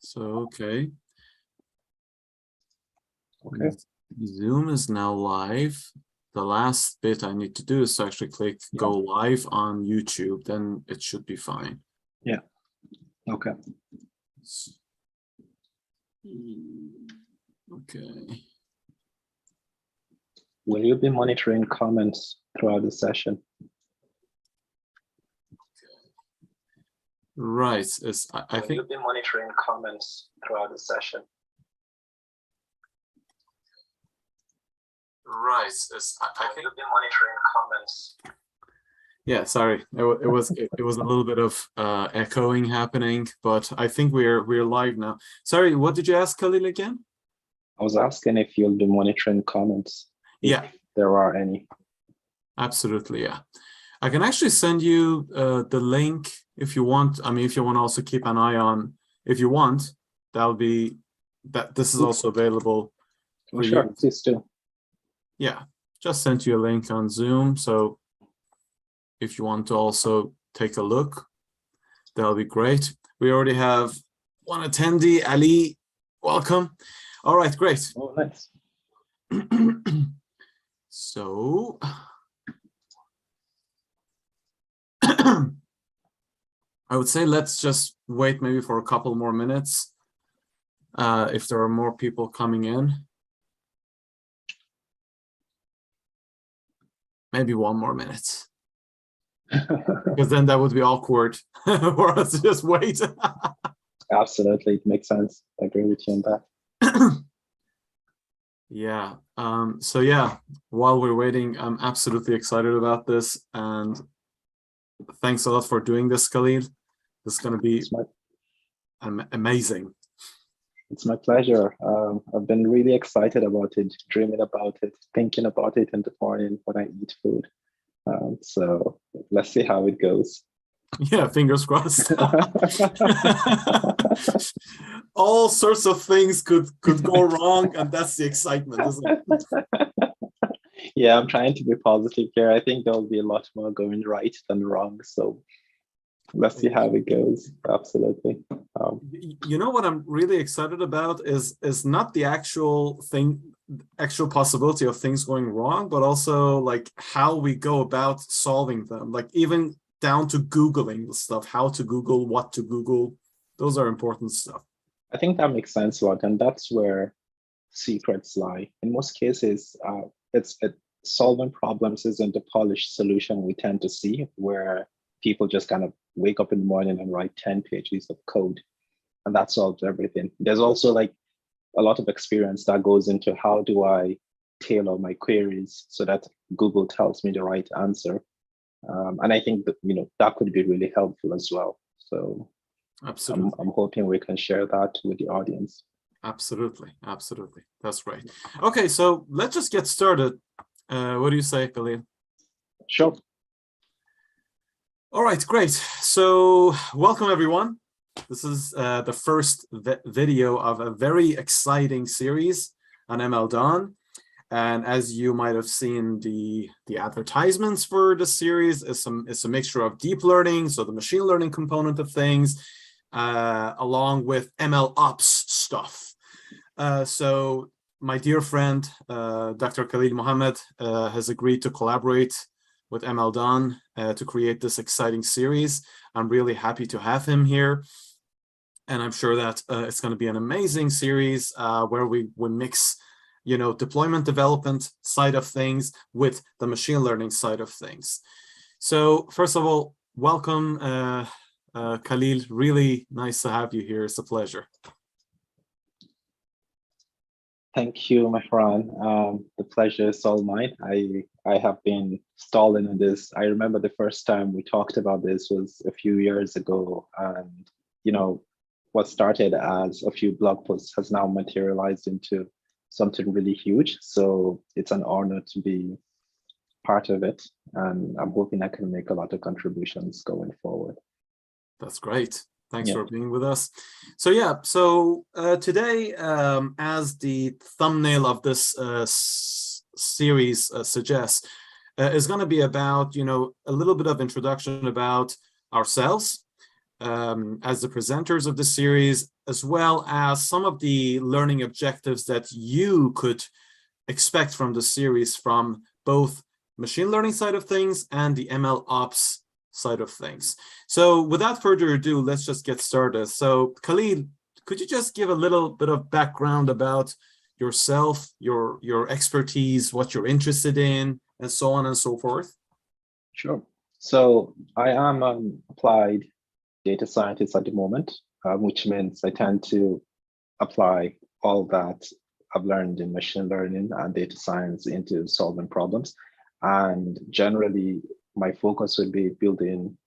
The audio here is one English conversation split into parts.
So, okay. Okay. Zoom is now live. The last bit I need to do is to actually click go live on YouTube, then it should be fine. Yeah. Okay. Okay. Will you be monitoring comments throughout the session? Right. I think you'll be monitoring comments throughout the session. Right. I think you'll be monitoring comments. Yeah, sorry. It was a little bit of echoing happening, but I think we're live now. Sorry, what did you ask, Khalil, again? I was asking if you'll be monitoring comments. Yeah. If there are any. Absolutely, yeah. I can actually send you the link if you want. I mean, if you want to also keep an eye on, if you want, this is also available for sure, you. Please do. Yeah, just sent you a link on Zoom. So if you want to also take a look, that'll be great. We already have one attendee, Ali. Welcome. All right, great. Oh, nice. So I would say let's just wait maybe for a couple more minutes if there are more people coming in. Maybe one more minute. Because then that would be awkward for us to just wait. Absolutely, it makes sense. I agree with you on that. Yeah. So yeah, while we're waiting, I'm absolutely excited about this, and thanks a lot for doing this, Khalil. This is going to be amazing. It's my pleasure. I've been really excited about it, dreaming about it, thinking about it in the morning when I eat food. So let's see how it goes. Yeah, fingers crossed. All sorts of things could go wrong, and that's the excitement, isn't it? Yeah, I'm trying to be positive here. I think there'll be a lot more going right than wrong. So let's see how it goes. Absolutely. You know what I'm really excited about is not the actual possibility of things going wrong, but also like how we go about solving them. Like even down to Googling the stuff, how to Google, what to Google. Those are important stuff. I think that makes sense a lot, and that's where secrets lie. In most cases, solving problems isn't the polished solution we tend to see, where people just kind of wake up in the morning and write 10 pages of code, and that solves everything. There's also like a lot of experience that goes into how do I tailor my queries so that Google tells me the right answer. And I think that, that could be really helpful as well. So absolutely, I'm hoping we can share that with the audience. Absolutely. That's right. Okay, so let's just get started. What do you say, Khalil? Sure. All right, great. So welcome, everyone. This is the first video of a very exciting series on ML And as you might have seen, the advertisements for the series is a mixture of deep learning, so the machine learning component of things, along with MLOps stuff. So my dear friend, Dr. Khalil Muhammad, has agreed to collaborate with ML to create this exciting series. I'm really happy to have him here. And I'm sure that it's going to be an amazing series where we mix deployment development side of things with the machine learning side of things. So first of all, welcome, Khalil. Really nice to have you here. It's a pleasure. Thank you, Mehran. The pleasure is all mine. I have been stalling in this. I remember the first time we talked about this was a few years ago, and what started as a few blog posts has now materialized into something really huge. So it's an honor to be part of it, and I'm hoping I can make a lot of contributions going forward. That's great. Thanks for being with us. So yeah, today, as the thumbnail of this series suggests, is going to be about a little bit of introduction about ourselves as the presenters of the series, as well as some of the learning objectives that you could expect from the series from both machine learning side of things and the ML ops side of things. So without further ado, let's just get started. So Khalil, could you just give a little bit of background about yourself, your expertise, what you're interested in, and so on and so forth? Sure. So I am an applied data scientist at the moment, which means I tend to apply all that I've learned in machine learning and data science into solving problems. And generally, my focus would be building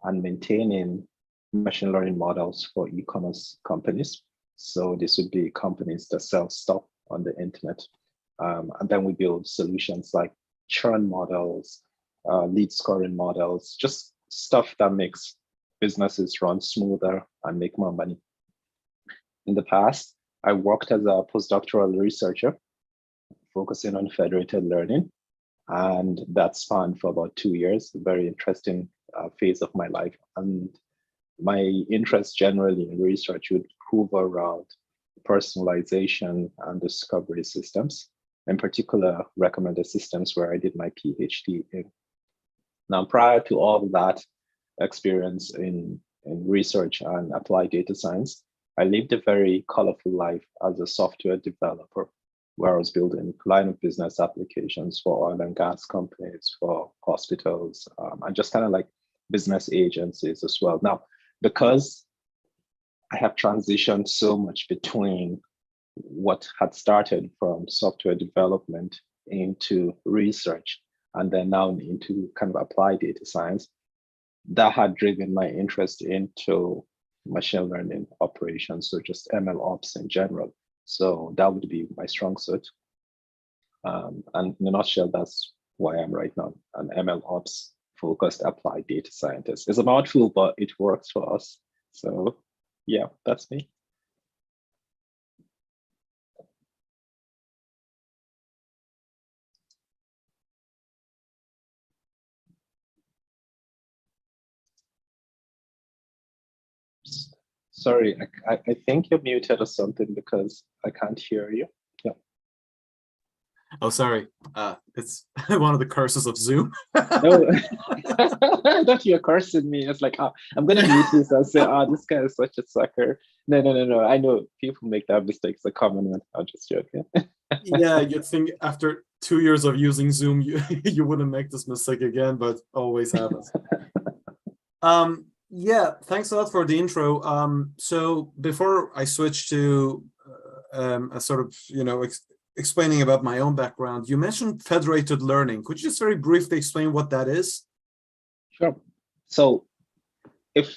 and maintaining machine learning models for e-commerce companies. So this would be companies that sell stuff on the internet. And then we build solutions like churn models, lead scoring models, just stuff that makes businesses run smoother and make more money. In the past, I worked as a postdoctoral researcher focusing on federated learning, and that spanned for about 2 years, a very interesting phase of my life. And my interest generally in research would hover around personalization and discovery systems, in particular recommender systems, where I did my PhD in. Now, prior to all that experience in research and applied data science, I lived a very colorful life as a software developer, where I was building line of business applications for oil and gas companies, for hospitals, and just kind of like business agencies as well. Now, because I have transitioned so much between what had started from software development into research, and then now into kind of applied data science, that had driven my interest into machine learning operations, so just ML ops in general. So that would be my strong suit. And in a nutshell, that's why I'm right now an ML ops focused applied data scientist. It's a mouthful, but it works for us. So yeah, that's me. Sorry, I think you're muted or something because I can't hear you. Yeah. Oh, sorry. It's one of the curses of Zoom. No, I thought you were cursing me. It's like, I'm going to mute this and say, this guy is such a sucker. No. I know people make that mistake. It's a common one. I'm just joking. Yeah, you'd think after 2 years of using Zoom, you wouldn't make this mistake again, but always happens. Yeah, thanks a lot for the intro. So before I switch to a sort of, explaining about my own background, you mentioned federated learning. Could you just very briefly explain what that is? Sure. So if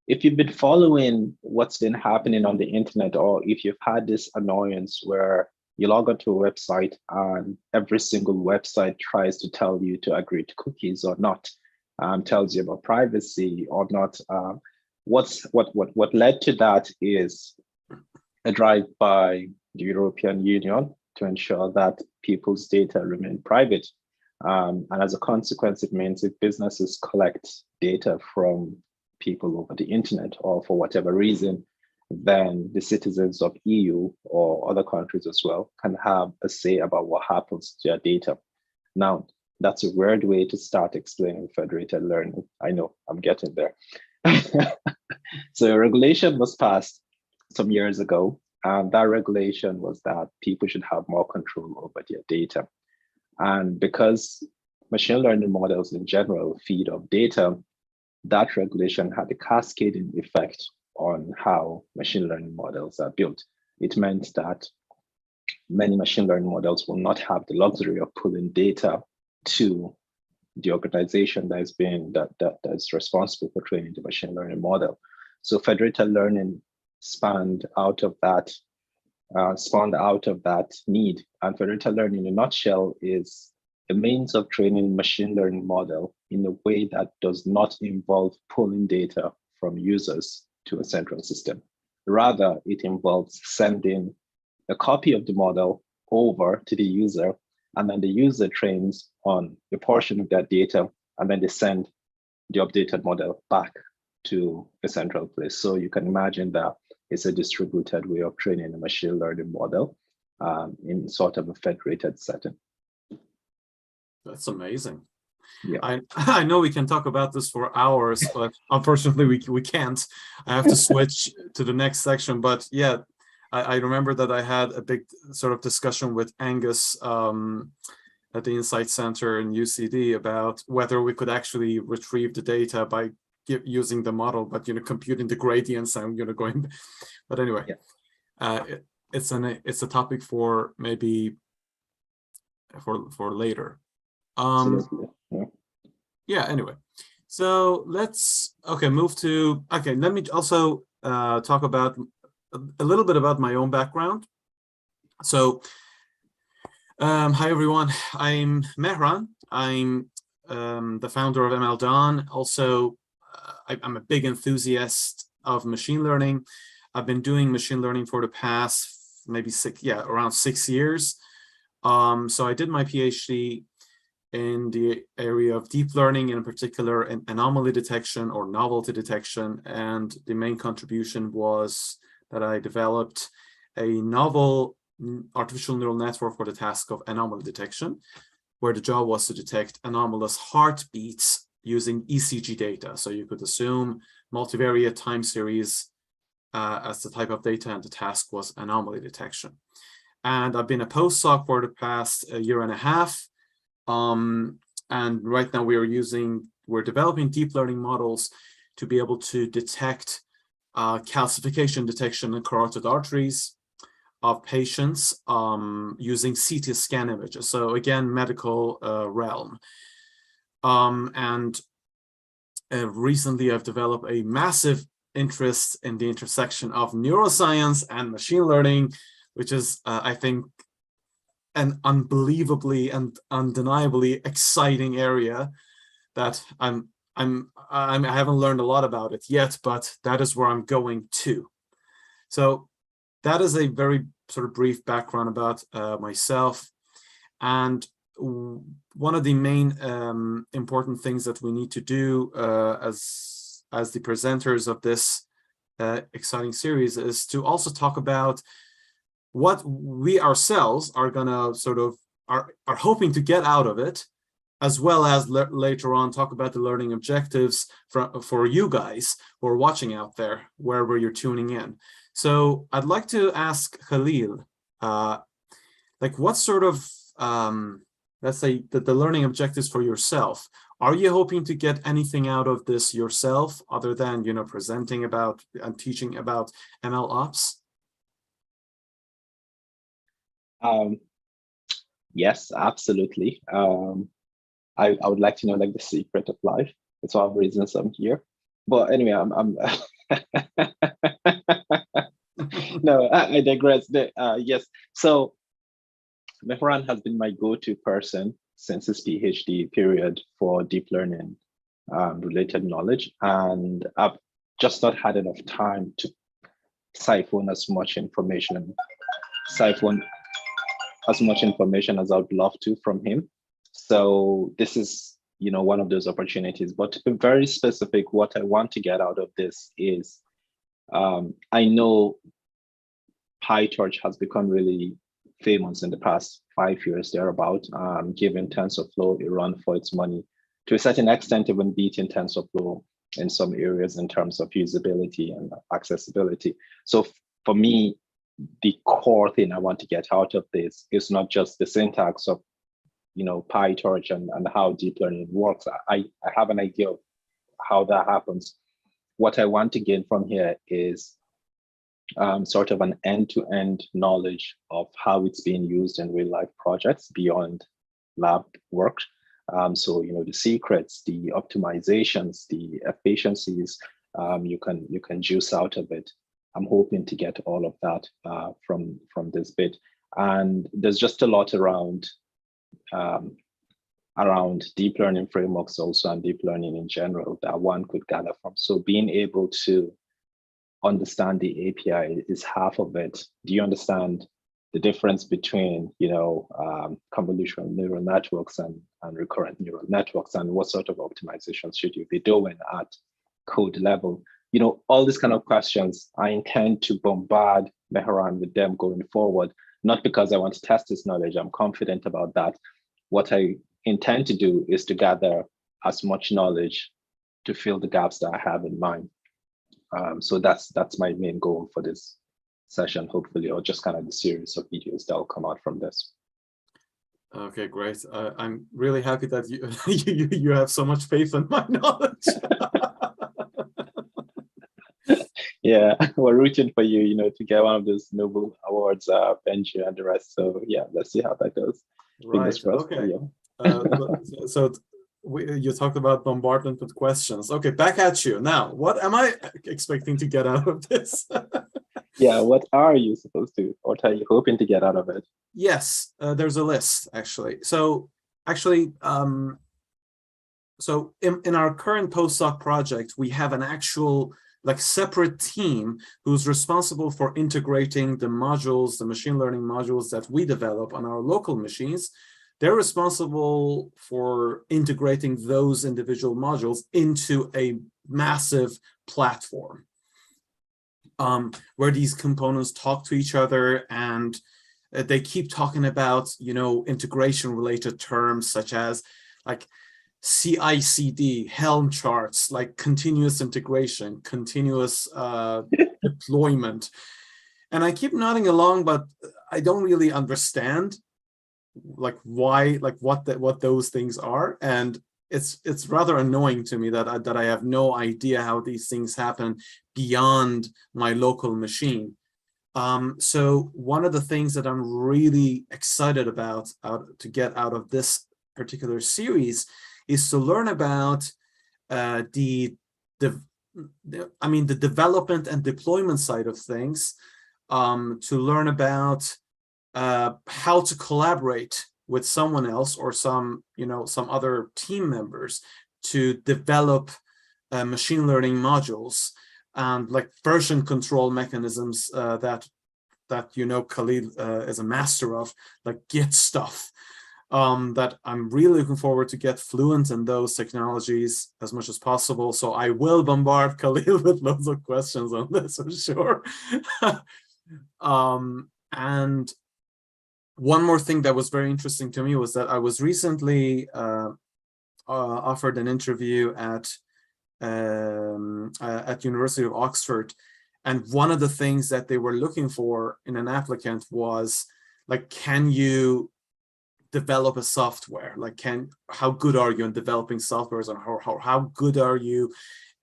you've been following what's been happening on the internet, or if you've had this annoyance where you log onto a website and every single website tries to tell you to agree to cookies or not, tells you about privacy or not. What led to that is a drive by the European Union to ensure that people's data remain private. And as a consequence, it means if businesses collect data from people over the internet or for whatever reason, then the citizens of EU or other countries as well can have a say about what happens to their data. Now, that's a weird way to start explaining federated learning. I know, I'm getting there. So a regulation was passed some years ago, and that regulation was that people should have more control over their data. And because machine learning models in general feed off data, that regulation had a cascading effect on how machine learning models are built. It meant that many machine learning models will not have the luxury of pulling data to the organization that is responsible for training the machine learning model. So federated learning spawned out of that need. And federated learning in a nutshell is a means of training machine learning model in a way that does not involve pulling data from users to a central system. Rather, it involves sending a copy of the model over to the user, and then the user trains on a portion of that data, and then they send the updated model back to a central place. So you can imagine that it's a distributed way of training a machine learning model in sort of a federated setting. That's amazing. Yeah. I know we can talk about this for hours, but unfortunately we can't. I have to switch to the next section. But yeah, I remember that I had a big sort of discussion with Angus at the Insight Center in UCD about whether we could actually retrieve the data by using the model, but computing the gradients and going. But anyway, yeah. It's a topic for maybe for later. Absolutely. Yeah, anyway, so let's move to let me also talk about a little bit about my own background. So hi everyone, I'm Mehran. I'm the founder of ML-Dawn. Also, I'm a big enthusiast of machine learning. I've been doing machine learning for the past maybe around 6 years. So I did my PhD in the area of deep learning, in particular in anomaly detection or novelty detection. And the main contribution was that I developed a novel artificial neural network for the task of anomaly detection, where the job was to detect anomalous heartbeats using ECG data. So you could assume multivariate time series as the type of data, and the task was anomaly detection. And I've been a postdoc for the past year and a half. And right now we're developing deep learning models to be able to detect calcification detection in carotid arteries of patients using CT scan images. So again, medical realm. And recently I've developed a massive interest in the intersection of neuroscience and machine learning, which is, I think, an unbelievably and undeniably exciting area that I haven't learned a lot about it yet, but that is where I'm going to. So that is a very sort of brief background about myself. And one of the main important things that we need to do as the presenters of this exciting series is to also talk about what we ourselves are gonna sort of are hoping to get out of it, as well as later on talk about the learning objectives for you guys who are watching out there, wherever you're tuning in. So I'd like to ask Khalil, like what sort of, let's say the learning objectives for yourself. Are you hoping to get anything out of this yourself other than, presenting about and teaching about MLOps? Yes, absolutely. I would like to know like the secret of life. It's one of the reasons I'm here. But anyway, I'm no, I digress. Yes, so Mehran has been my go-to person since his PhD period for deep learning related knowledge, and I've just not had enough time to siphon as much information as I would love to from him. So this is, one of those opportunities. But to be very specific, what I want to get out of this is, I know PyTorch has become really famous in the past 5 years thereabout, giving TensorFlow a run for its money. To a certain extent, even beating TensorFlow in some areas in terms of usability and accessibility. So for me, the core thing I want to get out of this is not just the syntax of, PyTorch and how deep learning works. I have an idea of how that happens. What I want to gain from here is sort of an end-to-end knowledge of how it's being used in real-life projects beyond lab work. So, the secrets, the optimizations, the efficiencies, you can juice out of it. I'm hoping to get all of that from this bit. And there's just a lot around deep learning frameworks also, and deep learning in general, that one could gather from. So being able to understand the API is half of it. Do you understand the difference between, convolutional neural networks and recurrent neural networks, and what sort of optimizations should you be doing at code level? all these kind of questions, I intend to bombard Mehran with them going forward, not because I want to test his knowledge. I'm confident about that. What I intend to do is to gather as much knowledge to fill the gaps that I have in mind. So that's my main goal for this session, hopefully, or just kind of the series of videos that will come out from this. Okay, great. I'm really happy that you have so much faith in my knowledge. Yeah, we're rooting for you, to get one of those Nobel Awards, Benji and the rest. So yeah, let's see how that goes. Right. Okay. You talked about bombardment with questions. Okay, back at you. Now, what am I expecting to get out of this? Yeah, what are you supposed to, or what are you hoping to get out of it? Yes, there's a list, actually. So actually, so in our current postdoc project, we have an actual separate team who's responsible for integrating the modules, the machine learning modules that we develop on our local machines. They're responsible for integrating those individual modules into a massive platform where these components talk to each other, and they keep talking about, integration related terms such as CI/CD, Helm charts, continuous integration, continuous deployment. And I keep nodding along, but I don't really understand why, what those things are. And it's rather annoying to me that I have no idea how these things happen beyond my local machine. So one of the things that I'm really excited about to get out of this particular series is to learn about the development and deployment side of things, to learn about how to collaborate with someone else or some other team members to develop machine learning modules and version control mechanisms that Khalil is a master of, Git stuff. That I'm really looking forward to get fluent in those technologies as much as possible. So I will bombard Khalil with loads of questions on this for sure. And one more thing that was very interesting to me was that I was recently offered an interview at University of Oxford, and one of the things that they were looking for in an applicant was can you develop a software? How good are you in developing softwares, and how good are you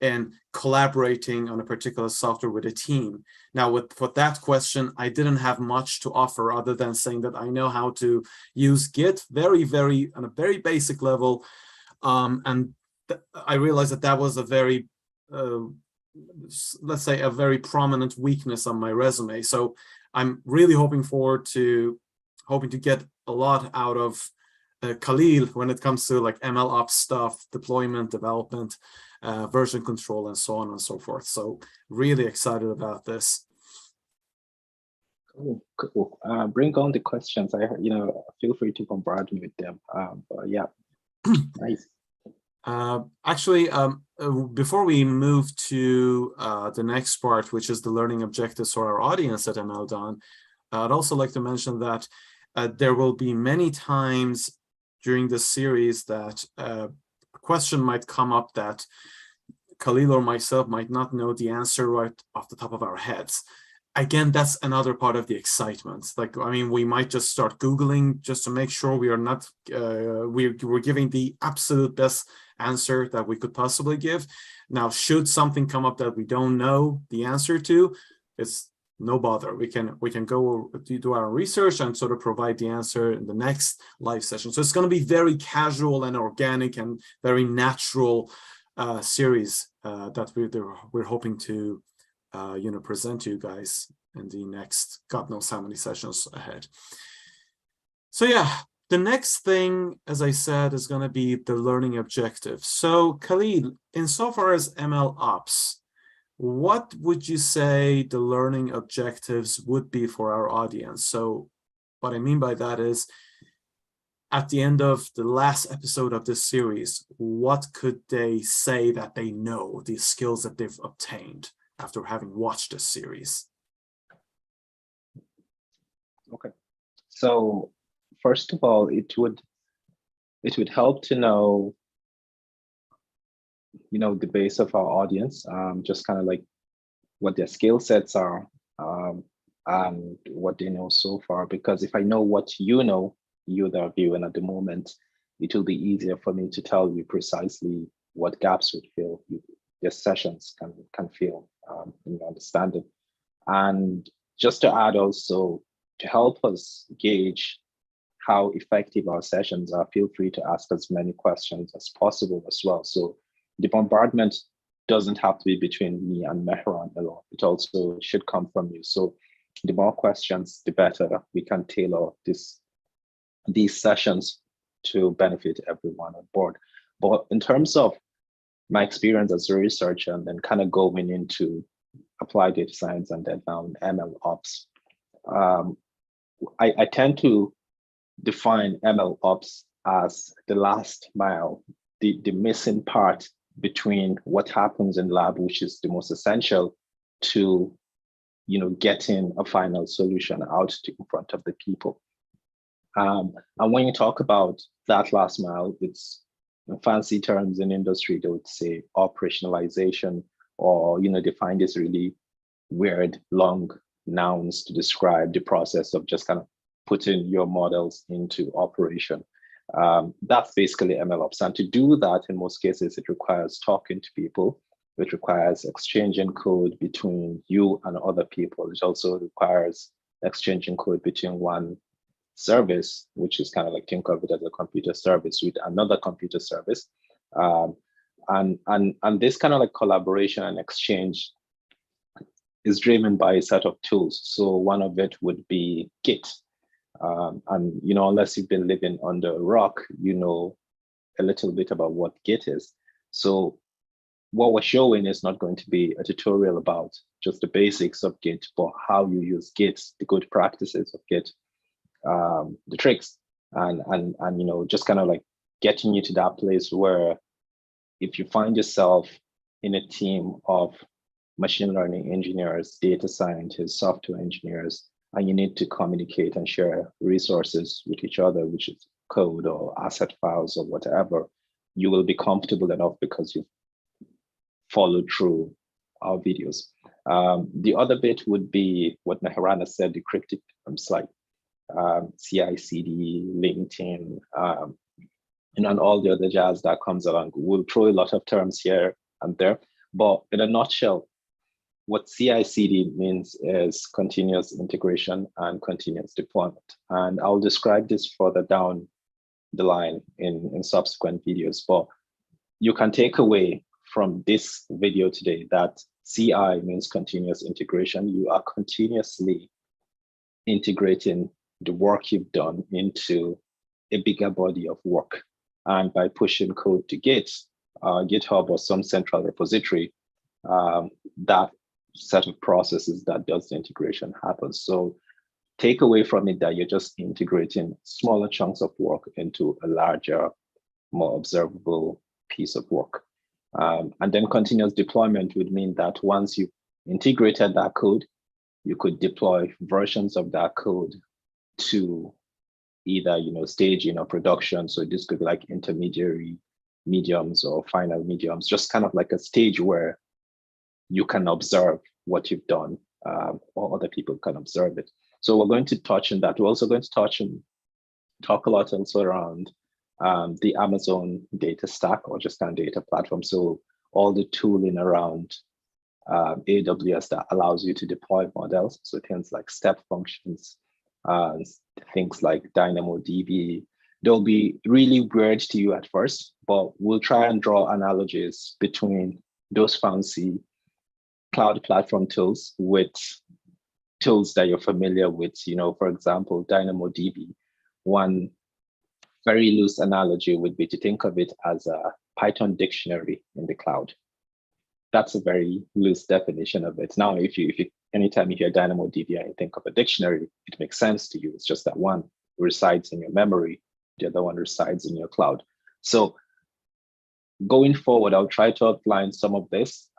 in collaborating on a particular software with a team? Now, with that question, I didn't have much to offer other than saying that I know how to use Git on a very basic level, and I realized that was a very let's say a very prominent weakness on my resume. So I'm really hoping to get a lot out of Khalil when it comes to MLOps stuff, deployment, development, version control, and so on and so forth. So really excited about this. Cool. Bring on the questions. Feel free to bombard me with them. But yeah, nice. Actually, before we move to the next part, which is the learning objectives for our audience at MLDon, I'd also like to mention that there will be many times during this series that a question might come up that Khalil or myself might not know the answer right off the top of our heads. Again, that's another part of the excitement. We might just start Googling just to make sure we are not, we're giving the absolute best answer that we could possibly give. Now, should something come up that we don't know the answer to, it's no bother. We can go do our research and sort of provide the answer in the next live session. So it's going to be very casual and organic and very natural series that we're hoping to present to you guys in the next God knows how many sessions ahead. So yeah, the next thing, as I said, is going to be the learning objective. So Khalil, insofar as MLOps, what would you say the learning objectives would be for our audience? So what I mean by that is, at the end of the last episode of this series, what could they say that they know, the skills that they've obtained after having watched this series? Okay. So first of all, it would help to know, the base of our audience, just kind of like what their skill sets are, and what they know so far. Because if I know what you know, you that are viewing at the moment, it will be easier for me to tell you precisely what gaps would fill your sessions can fill in your understanding. And just to add also, to help us gauge how effective our sessions are, feel free to ask as many questions as possible as well. So the bombardment doesn't have to be between me and Mehran alone. It also should come from you. So the more questions, the better we can tailor these sessions to benefit everyone on board. But in terms of my experience as a researcher and then kind of going into applied data science and then now ML ops, I tend to define ML ops as the last mile, the missing part between what happens in lab, which is the most essential, to getting a final solution out in front of the people. And when you talk about that last mile, it's fancy terms in industry, they would say operationalization, or they find this really weird long nouns to describe the process of just kind of putting your models into operation. That's basically MLOps. And to do that, in most cases, it requires talking to people. It requires exchanging code between you and other people. It also requires exchanging code between one service, which is kind of like, think of it as a computer service with another computer service. And this kind of like collaboration and exchange is driven by a set of tools. So one of it would be Git. And unless you've been living under a rock, you know a little bit about what Git is. So what we're showing is not going to be a tutorial about just the basics of Git, but how you use Git, the good practices of Git, the tricks, and just kind of like getting you to that place where if you find yourself in a team of machine learning engineers, data scientists, software engineers, and you need to communicate and share resources with each other, which is code or asset files or whatever, you will be comfortable enough because you've followed through our videos. The other bit would be what Mehran has said, the cryptic terms like CI/CD, LinkedIn, and all the other jazz that comes along. We'll throw a lot of terms here and there, but in a nutshell, what CI/CD means is continuous integration and continuous deployment. And I'll describe this further down the line in subsequent videos, but you can take away from this video today that CI means continuous integration. You are continuously integrating the work you've done into a bigger body of work. And by pushing code to GitHub or some central repository, that set of processes that does the integration happens. So take away from it that you're just integrating smaller chunks of work into a larger, more observable piece of work. And then continuous deployment would mean that once you've integrated that code, you could deploy versions of that code to either staging or production. So this could be like intermediary mediums or final mediums, just kind of like a stage where you can observe what you've done, or other people can observe it. So we're going to touch on that. We're also going to talk a lot also around the Amazon data stack or just kind of data platform. So all the tooling around AWS that allows you to deploy models. So things like step functions, things like DynamoDB. They'll be really weird to you at first, but we'll try and draw analogies between those fancy cloud platform tools with tools that you're familiar with. For example, DynamoDB. One very loose analogy would be to think of it as a Python dictionary in the cloud. That's a very loose definition of it. Now, if you anytime you hear DynamoDB and you think of a dictionary, it makes sense to you. It's just that one resides in your memory the other one resides in your cloud. So going forward, I'll try to outline some of this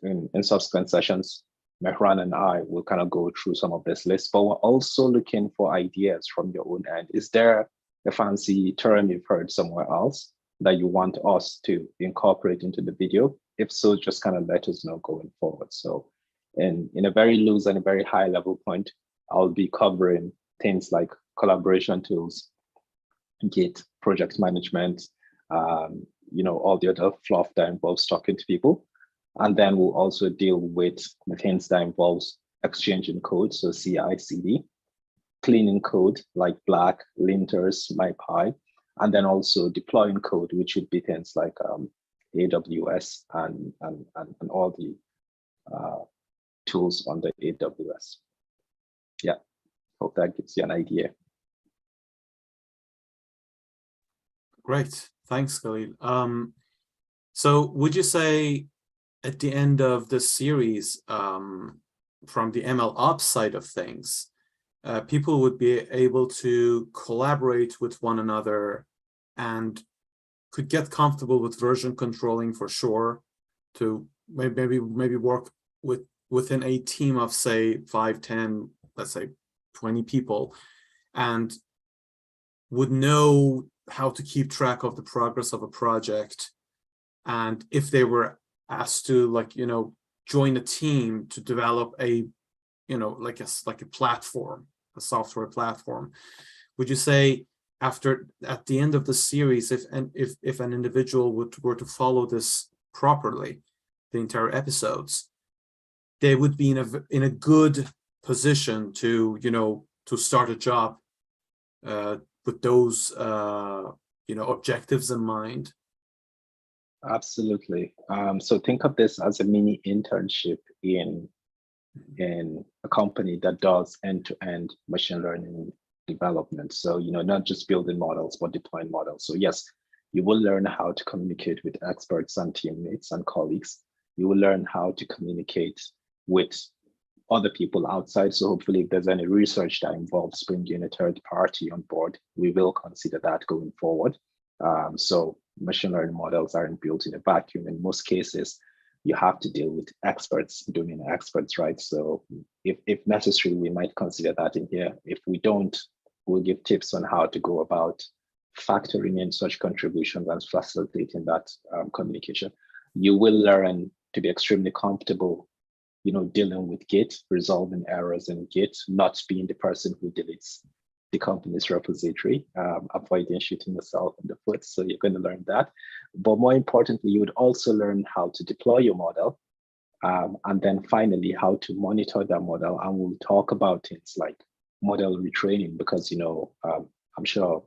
in subsequent sessions. Mehran and I will kind of go through some of this list, but we're also looking for ideas from your own end. Is there a fancy term you've heard somewhere else that you want us to incorporate into the video? If so, just kind of let us know going forward. So in a very loose and a very high level point, I'll be covering things like collaboration tools, Git, project management, all the other fluff that involves talking to people. And then we'll also deal with the things that involves exchanging code, so CI/CD, cleaning code like Black, linters, MyPy, and then also deploying code, which would be things like AWS and all the tools on the AWS. Yeah, hope that gives you an idea. Great, thanks, Khalil. So would you say at the end of this series, from the MLOps side of things, people would be able to collaborate with one another and could get comfortable with version controlling for sure, to maybe work within a team of, say, 5, 10, let's say 20 people, and would know how to keep track of the progress of a project. And if they were asked to join a team to develop a like a platform, a software platform, would you say at the end of the series, if an individual were to follow this properly, the entire episodes, they would be in a good position to to start a job with those objectives in mind? Absolutely. So think of this as a mini internship in a company that does end-to-end machine learning development. So, not just building models, but deploying models. So yes, you will learn how to communicate with experts and teammates and colleagues. You will learn how to communicate with other people outside. So hopefully if there's any research that involves bringing a third party on board, we will consider that going forward. So machine learning models aren't built in a vacuum. In most cases, you have to deal with experts, domain experts, right? So if necessary, we might consider that in here. If we don't, we'll give tips on how to go about factoring in such contributions and facilitating that communication. You will learn to be extremely comfortable, dealing with Git, resolving errors in Git, not being the person who deletes the company's repository, avoiding shooting yourself in the foot. So you're going to learn that. But more importantly, you would also learn how to deploy your model. And then finally, how to monitor that model. And we'll talk about things like model retraining, because, I'm sure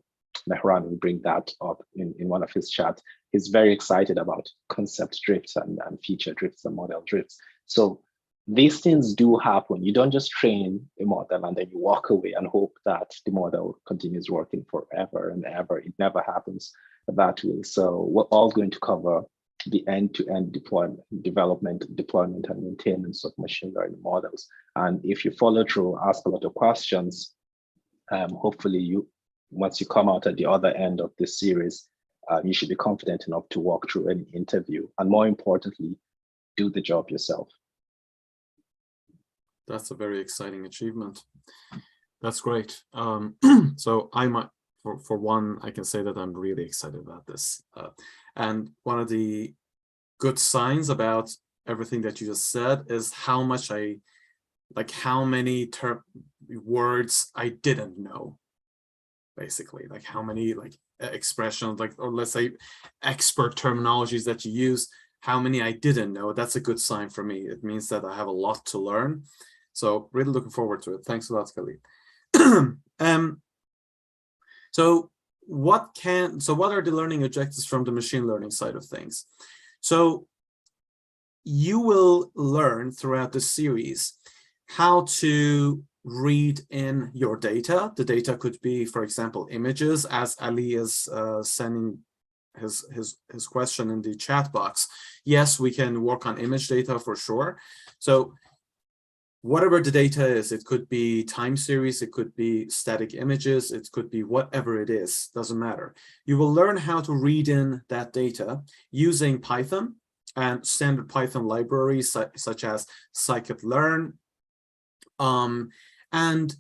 Mehran will bring that up in one of his chats. He's very excited about concept drifts and feature drifts and model drifts. So these things do happen. You don't just train a model and then you walk away and hope that the model continues working forever and ever. It never happens that way. So we're all going to cover the end-to-end development, deployment, and maintenance of machine learning models. And if you follow through, ask a lot of questions, hopefully once you come out at the other end of this series, you should be confident enough to walk through any interview. And more importantly, do the job yourself. That's a very exciting achievement. That's great. So I might, for one, I can say that I'm really excited about this. And one of the good signs about everything that you just said is how much how many words I didn't know, basically, like how many expressions, or let's say expert terminologies that you use, how many I didn't know. That's a good sign for me. It means that I have a lot to learn. So really looking forward to it. Thanks a lot, Khalil. So what are the learning objectives from the machine learning side of things? So you will learn throughout the series how to read in your data. The data could be, for example, images, as Ali is sending his question in the chat box. Yes, we can work on image data for sure. So whatever the data is. It could be time series, it could be static images, it could be whatever it is, doesn't matter. You will learn how to read in that data using Python and standard Python libraries such as scikit-learn. And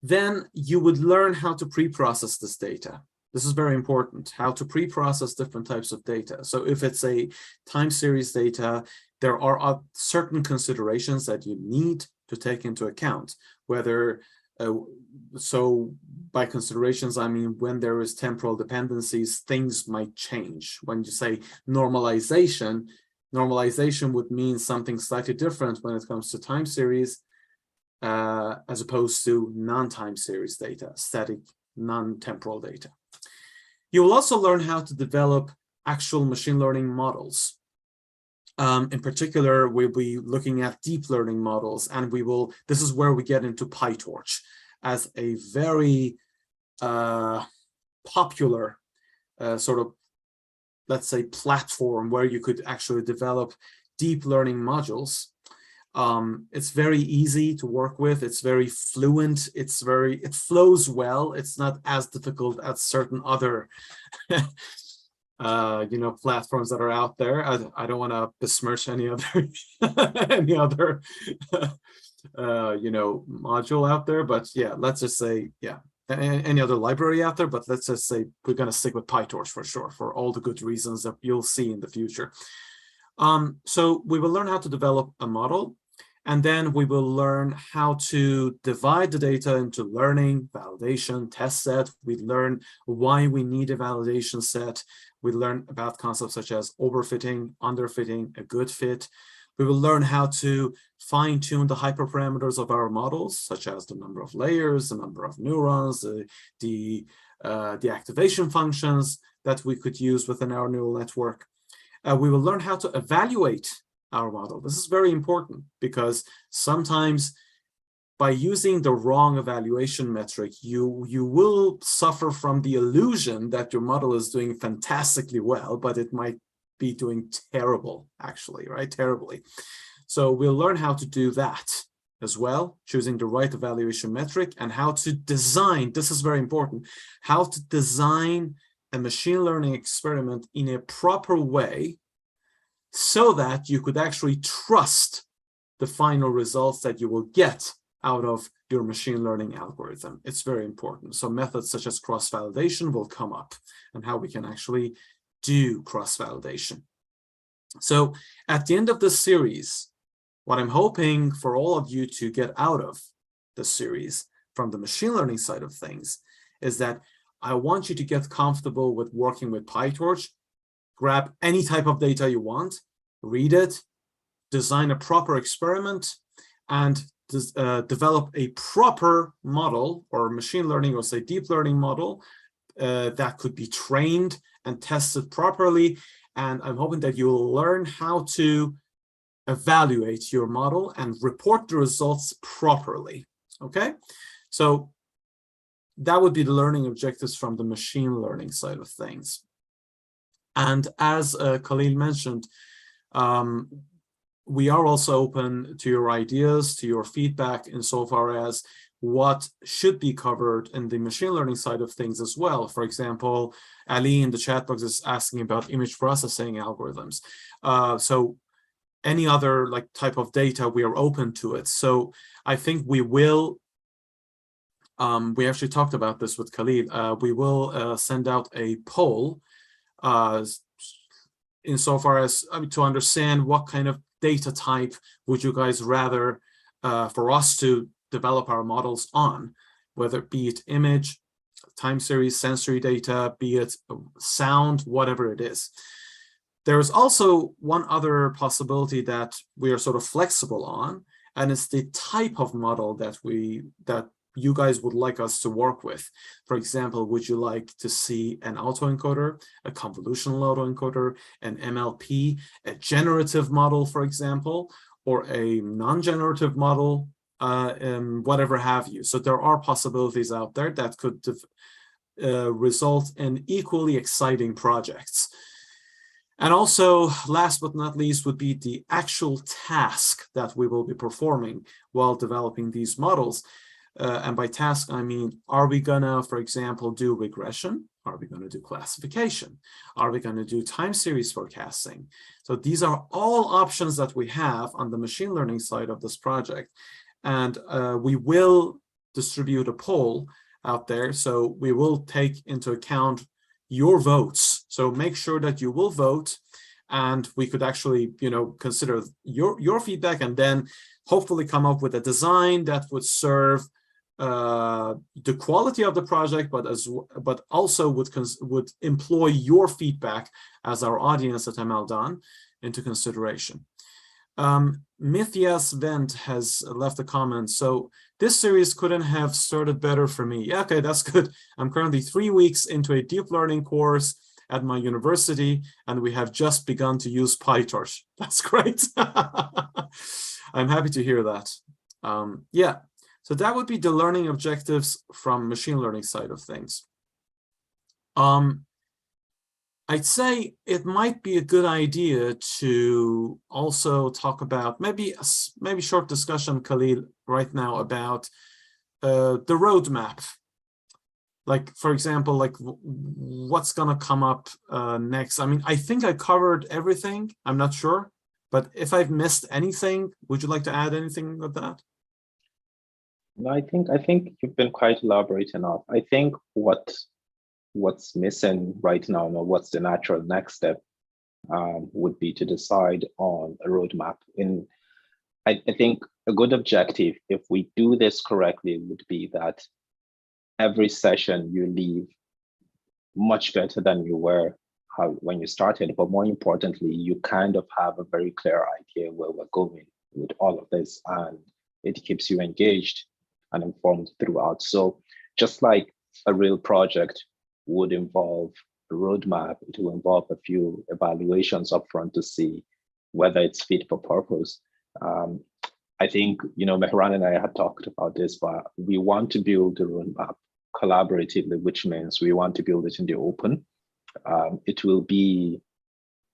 then you would learn how to pre-process this data. This is very important, how to pre-process different types of data. So if it's a time series data, there are certain considerations that you need to take into account, whether, so by considerations, I mean, when there is temporal dependencies, things might change. When you say normalization, normalization would mean something slightly different when it comes to time series, as opposed to non-time series data, static, non-temporal data. You will also learn how to develop actual machine learning models. In particular, we'll be looking at deep learning models, and this is where we get into PyTorch as a very popular sort of, let's say, platform where you could actually develop deep learning modules. It's very easy to work with. It's very fluent. It flows well. It's not as difficult as certain other platforms that are out there. I don't want to besmirch any other module out there, but yeah, let's just say, yeah, any other library out there, but let's just say we're going to stick with PyTorch for sure, for all the good reasons that you'll see in the future. So we will learn how to develop a model, and then we will learn how to divide the data into learning, validation, test set. We learn why we need a validation set. We learn about concepts such as overfitting, underfitting, a good fit. We will learn how to fine-tune the hyperparameters of our models, such as the number of layers, the number of neurons, the activation functions that we could use within our neural network. We will learn how to evaluate our model. This is very important because sometimes by using the wrong evaluation metric, you will suffer from the illusion that your model is doing fantastically well, but it might be doing terrible, actually, right? Terribly. So we'll learn how to do that as well, choosing the right evaluation metric, and how to design, this is very important, how to design a machine learning experiment in a proper way so that you could actually trust the final results that you will get out of your machine learning algorithm. It's very important. So methods such as cross-validation will come up, and how we can actually do cross-validation. So at the end of this series, what I'm hoping for all of you to get out of the series from the machine learning side of things is that I want you to get comfortable with working with PyTorch. Grab any type of data you want, read it, design a proper experiment, and develop a proper model, or machine learning, or say deep learning model, that could be trained and tested properly. And I'm hoping that you'll learn how to evaluate your model and report the results properly. Okay, so that would be the learning objectives from the machine learning side of things. And as Khalil mentioned, we are also open to your ideas, to your feedback, insofar as what should be covered in the machine learning side of things as well. For example, Ali in the chat box is asking about image processing algorithms. So any other type of data, we are open to it. So I think we will, we actually talked about this with Khalil, we will send out a poll insofar as to understand what kind of data type would you guys rather for us to develop our models on, whether be it image, time series, sensory data, be it sound, whatever it is. There is also one other possibility that we are sort of flexible on, and it's the type of model that you guys would like us to work with. For example, would you like to see an autoencoder, a convolutional autoencoder, an MLP, a generative model, for example, or a non-generative model, whatever have you. So there are possibilities out there that could result in equally exciting projects. And also, last but not least, would be the actual task that we will be performing while developing these models. And by task, I mean, are we gonna, for example, do regression? Are we gonna do classification? Are we gonna do time series forecasting? So these are all options that we have on the machine learning side of this project. And we will distribute a poll out there. So we will take into account your votes. So make sure that you will vote, and we could actually, consider your feedback, and then hopefully come up with a design that would serve the quality of the project, but also would employ your feedback as our audience at MLDON into consideration. Mithias Vent has left a comment. So this series couldn't have started better for me. Yeah, okay, that's good. I'm currently 3 weeks into a deep learning course at my university, and we have just begun to use PyTorch. That's great. I'm happy to hear that. Yeah, so that would be the learning objectives from machine learning side of things. I'd say it might be a good idea to also talk about maybe short discussion, Khalil, right now about the roadmap. Like, for example, like what's gonna come up next. I mean, I think I covered everything. I'm not sure, but if I've missed anything, would you like to add anything with that? No, I think you've been quite elaborate enough. I think what's missing right now, or what's the natural next step, would be to decide on a roadmap. I think a good objective, if we do this correctly, would be that every session you leave much better than you were when you started, but more importantly, you kind of have a very clear idea where we're going with all of this, and it keeps you engaged and informed throughout. So just like a real project would involve a roadmap, it will involve a few evaluations upfront to see whether it's fit for purpose. I think, Mehran and I had talked about this, but we want to build the roadmap collaboratively, which means we want to build it in the open. We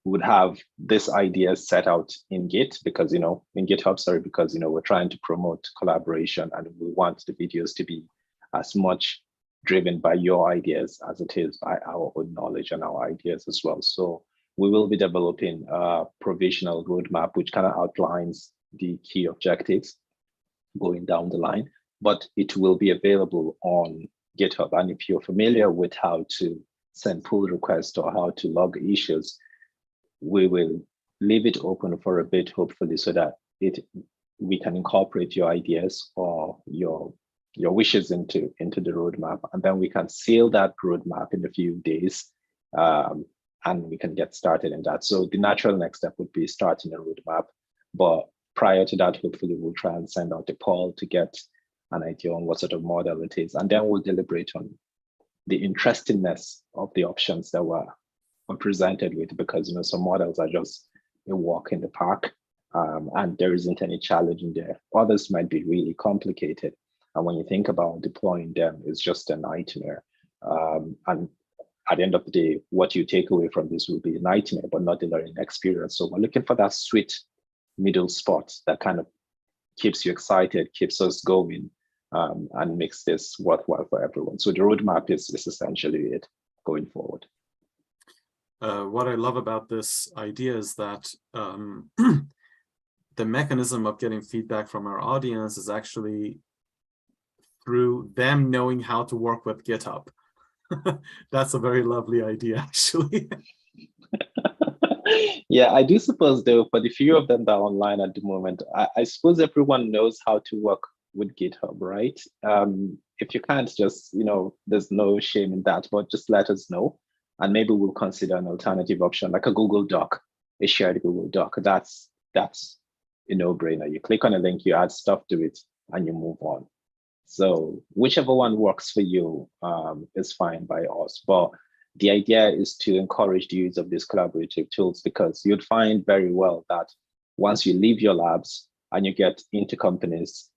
would have this idea set out in Git because, in GitHub, sorry, because, we're trying to promote collaboration, and we want the videos to be as much driven by your ideas as it is by our own knowledge and our ideas as well. So we will be developing a provisional roadmap, which kind of outlines the key objectives going down the line, but it will be available on GitHub. And if you're familiar with how to send pull requests or how to log issues, we will leave it open for a bit, hopefully, so that we can incorporate your ideas or your wishes into the roadmap, and then we can seal that roadmap in a few days, and we can get started in that. So the natural next step would be starting a roadmap, but prior to that, hopefully we'll try and send out a poll to get an idea on what sort of model it is, and then we'll deliberate on the interestingness of the options that we're presented with, because some models are just a walk in the park, and there isn't any challenge in there. Others might be really complicated, and when you think about deploying them, it's just a nightmare. And at the end of the day, what you take away from this will be a nightmare, but not the learning experience. So we're looking for that sweet middle spot that kind of keeps you excited, keeps us going, and makes this worthwhile for everyone. So the roadmap is essentially it going forward. What I love about this idea is that the mechanism of getting feedback from our audience is actually through them knowing how to work with GitHub. That's a very lovely idea, actually. Yeah, I do suppose, though, for the few of them that are online at the moment, I suppose everyone knows how to work with GitHub, right? If you can't, just, there's no shame in that, but just let us know. And maybe we'll consider an alternative option, like a Google Doc, a shared Google Doc. That's a no-brainer. You click on a link, you add stuff to it, and you move on. So whichever one works for you is fine by us. But the idea is to encourage the use of these collaborative tools, because you'd find very well that once you leave your labs and you get into companies,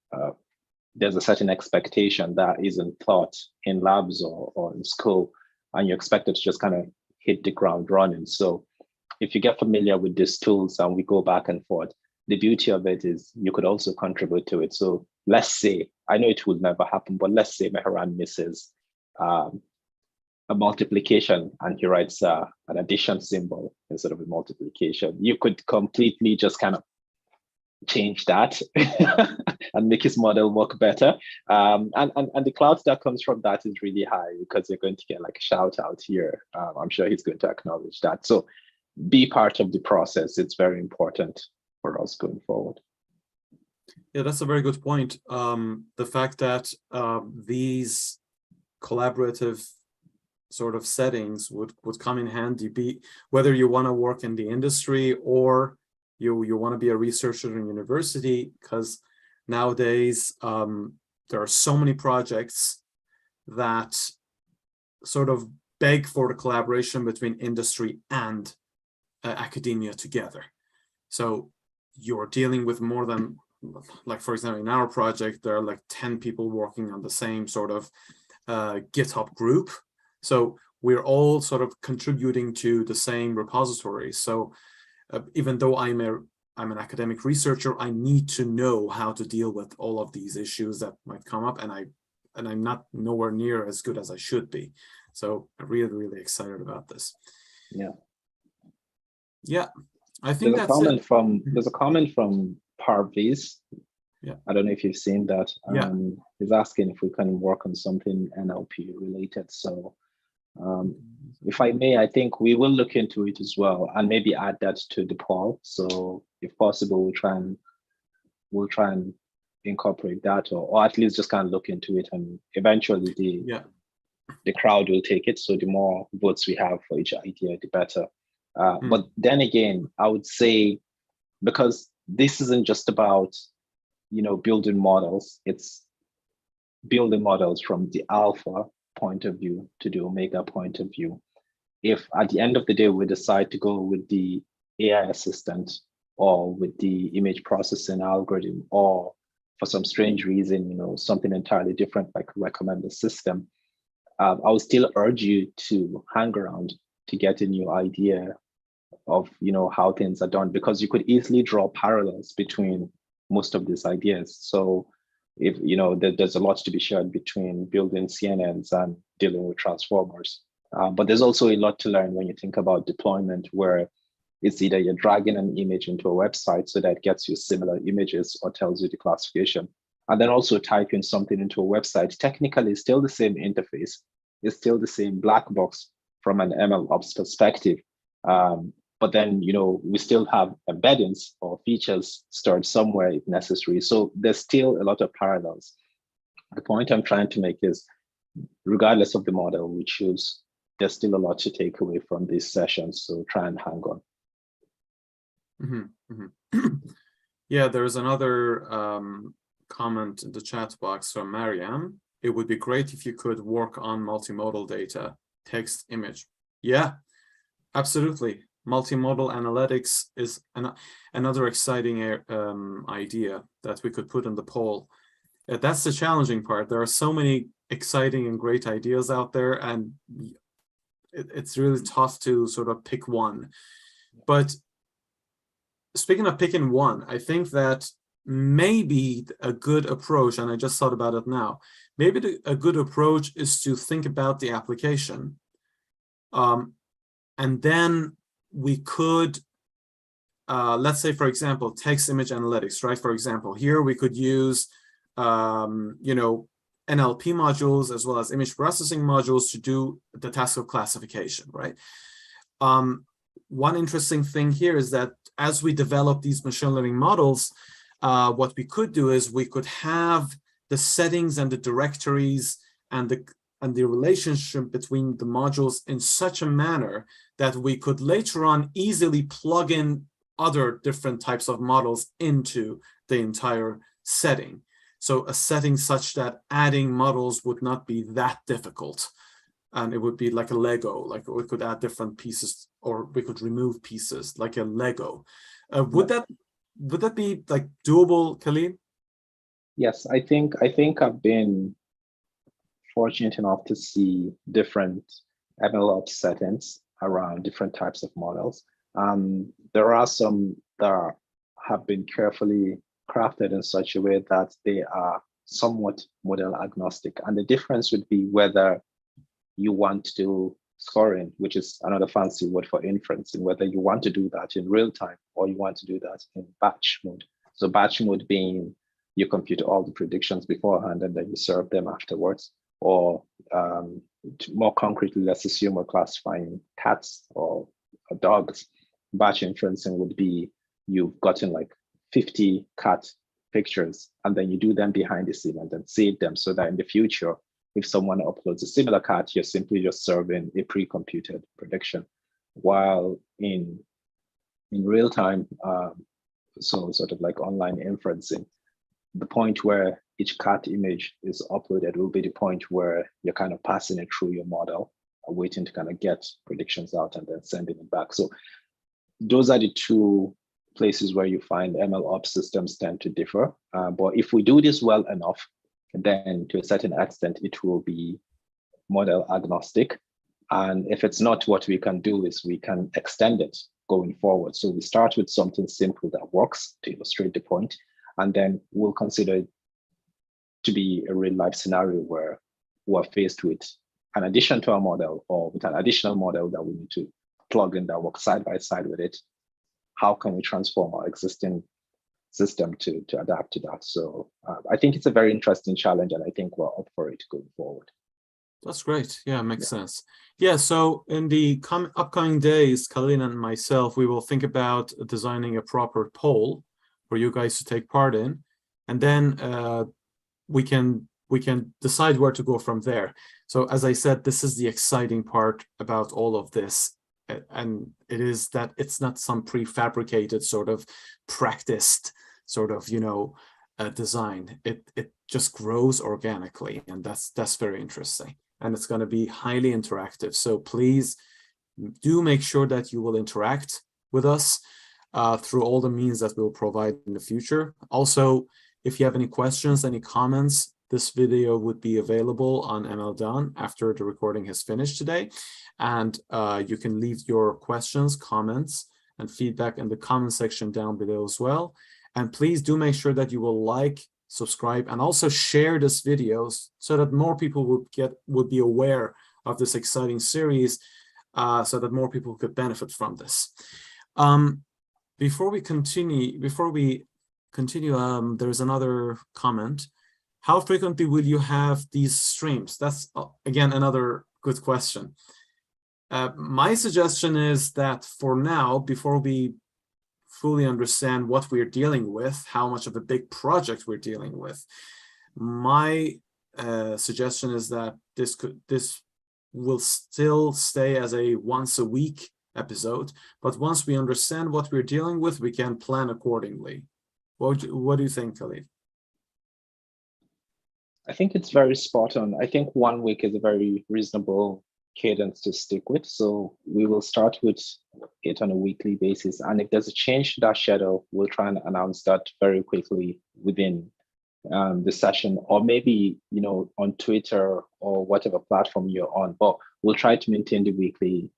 there's a certain expectation that isn't taught in labs or in school, and you're expected to just kind of hit the ground running. So if you get familiar with these tools and we go back and forth, the beauty of it is you could also contribute to it. So let's say, I know it will never happen, but let's say Mehran misses a multiplication and he writes an addition symbol instead of a multiplication. You could completely just kind of change that and make his model work better. And the clout that comes from that is really high because you're going to get like a shout out here. I'm sure he's going to acknowledge that. So be part of the process. It's very important for us going forward. Yeah, that's a very good point. The fact that these collaborative sort of settings would come in handy, whether you want to work in the industry or you want to be a researcher in university, because nowadays there are so many projects that sort of beg for the collaboration between industry and academia together. So you're dealing with more than, like, for example, in our project, there are like 10 people working on the same sort of GitHub group. So we're all sort of contributing to the same repository. So even though I'm an academic researcher, I need to know how to deal with all of these issues that might come up, and I'm not nowhere near as good as I should be. So I'm really, really excited about this. Yeah, I think there's a comment from Parviz. Yeah, I don't know if you've seen that. Yeah, he's asking if we can work on something NLP related. So if I may, I think we will look into it as well and maybe add that to the poll. So if possible, we'll try and incorporate that, or at least just kind of look into it, and eventually the crowd will take it. So the more votes we have for each idea, the better. But then again, I would say, because this isn't just about, building models, it's building models from the alpha point of view to the omega point of view. If at the end of the day we decide to go with the AI assistant or with the image processing algorithm, or for some strange reason, something entirely different like a recommender system, I would still urge you to hang around to get a new idea of how things are done, because you could easily draw parallels between most of these ideas. So if there's a lot to be shared between building CNNs and dealing with transformers, but there's also a lot to learn when you think about deployment, where it's either you're dragging an image into a website so that it gets you similar images or tells you the classification, and then also typing something into a website. Technically, it's still the same interface, it's still the same black box from an MLOps perspective. But then, we still have embeddings or features stored somewhere if necessary. So there's still a lot of parallels. The point I'm trying to make is, regardless of the model we choose, there's still a lot to take away from these sessions. So try and hang on. Yeah, there's another comment in the chat box from Mariam. It would be great if you could work on multimodal data, text, image. Yeah, absolutely. Multimodal analytics is another exciting idea that we could put in the poll. That's the challenging part. There are so many exciting and great ideas out there, and it's really tough to sort of pick one. But speaking of picking one, I think that maybe a good approach, and I just thought about it now, maybe a good approach is to think about the application, and then we could, let's say, for example, text image analytics, right? For example, here we could use, NLP modules as well as image processing modules to do the task of classification, right? One interesting thing here is that as we develop these machine learning models, what we could do is we could have the settings and the directories and the relationship between the modules in such a manner that we could later on easily plug in other different types of models into the entire setting. So a setting such that adding models would not be that difficult. And it would be like a Lego, like we could add different pieces, or we could remove pieces like a Lego. Would that be like doable, Khalil? Yes, I think I've been fortunate enough to see different MLOps settings around different types of models. There are some that have been carefully crafted in such a way that they are somewhat model agnostic. And the difference would be whether you want to do scoring, which is another fancy word for inferencing, whether you want to do that in real time or you want to do that in batch mode. So batch mode being you compute all the predictions beforehand and then you serve them afterwards. Or more concretely, let's assume we're classifying cats or dogs. Batch inferencing would be you've gotten like 50 cat pictures and then you do them behind the scene and then save them so that in the future, if someone uploads a similar cat, you're simply just serving a pre-computed prediction. While in real time, so sort of like online inferencing, the point where each cat image is uploaded will be the point where you're kind of passing it through your model, waiting to kind of get predictions out and then sending it back. So those are the two places where you find MLOps systems tend to differ. But if we do this well enough, then to a certain extent, it will be model agnostic. And if it's not, what we can do is we can extend it going forward. So we start with something simple that works to illustrate the point, and then we'll consider it to be a real life scenario where we're faced with an addition to our model or with an additional model that we need to plug in that works side by side with it. How can we transform our existing system to adapt to that? So I think it's a very interesting challenge, and I think we're up for it going forward. That's great. Yeah, makes sense. Yeah, so in the upcoming days, Khalil and myself, we will think about designing a proper poll for you guys to take part in, and then we can decide where to go from there. So as I said, this is the exciting part about all of this, and it is that it's not some prefabricated sort of practiced sort of, you know, design. It just grows organically, and that's very interesting. And it's going to be highly interactive. So please do make sure that you will interact with us through all the means that we'll provide in the future. Also, if you have any questions, any comments, this video would be available on MLDon after the recording has finished today. And you can leave your questions, comments, and feedback in the comment section down below as well. And please do make sure that you will like, subscribe, and also share this video so that more people would be aware of this exciting series, so that more people could benefit from this. Before we continue, there's another comment. How frequently will you have these streams? That's again another good question. My suggestion is that for now, before we fully understand what we're dealing with, how much of a big project we're dealing with, my suggestion is that this will still stay as a once a week episode, but once we understand what we're dealing with, we can plan accordingly. What do you think, Khalil? I think it's very spot on. I think 1 week is a very reasonable cadence to stick with. So we will start with it on a weekly basis. And if there's a change to that schedule, we'll try and announce that very quickly within the session, or maybe, you know, on Twitter or whatever platform you're on. But we'll try to maintain the weekly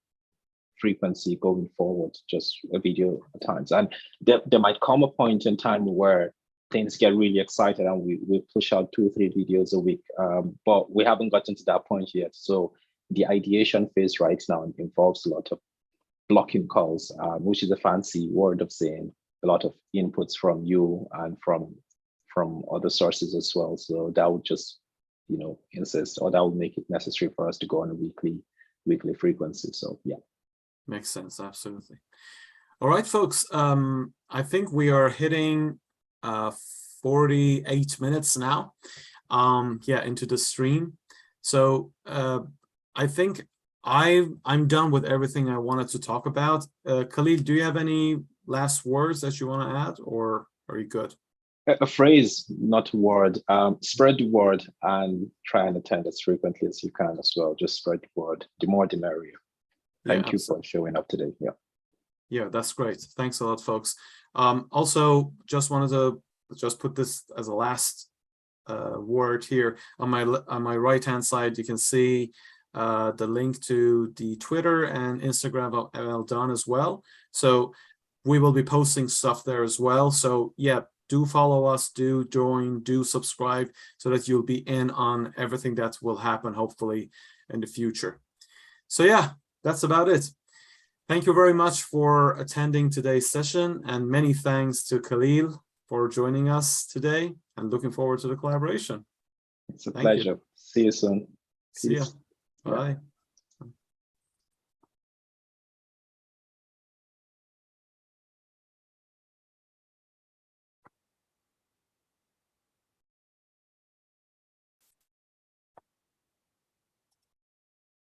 frequency going forward, just a video at times. And there might come a point in time where things get really excited and we push out 2 or 3 videos a week. But we haven't gotten to that point yet. So the ideation phase right now involves a lot of blocking calls, which is a fancy word of saying a lot of inputs from you and from other sources as well. So that would just, you know, insist, or that would make it necessary for us to go on a weekly frequency. So yeah. Makes sense, absolutely. All right, folks. I think we are hitting 48 minutes now. Into the stream. So I think I'm done with everything I wanted to talk about. Khalil, do you have any last words that you want to add, or are you good? A phrase, not a word. Spread the word and try and attend as frequently as you can as well. Just spread the word. The more, the merrier. Thank you for showing up today. Yeah, that's great. Thanks a lot, folks. Also, just wanted to put this as a last word here. On my right hand side, you can see the link to the Twitter and Instagram of MLDon as well. So we will be posting stuff there as well. So yeah, do follow us, do join, do subscribe so that you'll be in on everything that will happen hopefully in the future. So yeah, that's about it. Thank you very much for attending today's session, and many thanks to Khalil for joining us today, and looking forward to the collaboration. It's a Thank you. pleasure. See you soon. See ya. Peace. Yeah. Bye.